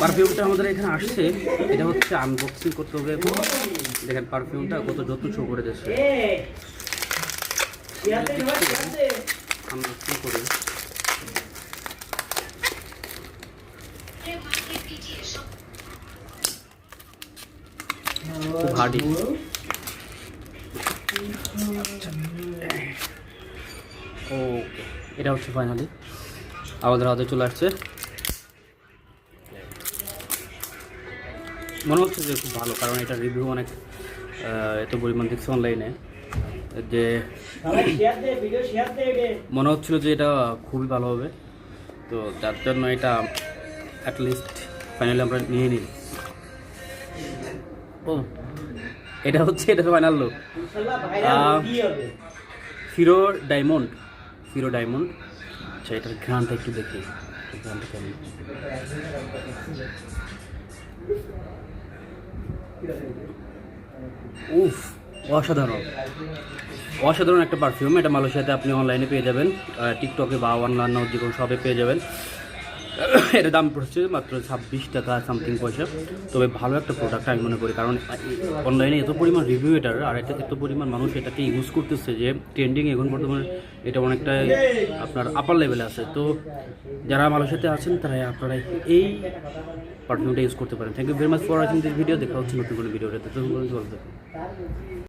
পারফিউমটা আমাদের এখানে আসছে, এটা হচ্ছে আনবক্সিং করতে হবে। দেখেন পারফিউমটা কত যত্ন শো করে দিচ্ছে। আনবক্সিং করে খুব হার্ডি। ওকে, এটা হচ্ছে ফাইনালি আমাদের হাতে চলে আসছে। মনে হচ্ছে যে খুব ভালো, কারণ এটা রিভিউ অনেক এত পরিমাণ দেখছি অনলাইনে যে মনে হচ্ছিল যে এটা খুবই ভালো হবে। তো যার জন্য এটা অ্যাটলিস্ট ফাইনালি আমরা নিয়ে নিই। ও এটা হচ্ছে এটা final look. Hero diamond, hero diamond. আচ্ছা, এটার ঘ্রাণটা একটু দেখি, ঘ্রাণটা কেমন। উফ, অসাধারণ অসাধারণ একটা পারফিউম। এটা মালয়েশিয়াতে আপনি অনলাইনে পেয়ে যাবেন, টিকটকে বা অন্যান্য যে কোনো শপে পেয়ে যাবেন। এর দাম পড়ছে মাত্র 26 টাকা সামথিং পয়সা। তবে ভালো একটা প্রোডাক্ট আমি মনে করি, কারণ অনলাইনে এত পরিমাণ রিভিউ এটার, আর এত পরিমাণ মানুষ এটাকে ইউজ করতেছে যে ট্রেন্ডিং এখন বর্তমানে এটা অনেকটা আপনার আপার লেভেলে আছে। তো যারা মালয়েশিয়াতে আছেন তারা আপনারা এই পারফিউমটা ইউজ করতে পারেন। Thank you very much for watching this video. দেখা হচ্ছে নতুন কোনো ভিডিওতে।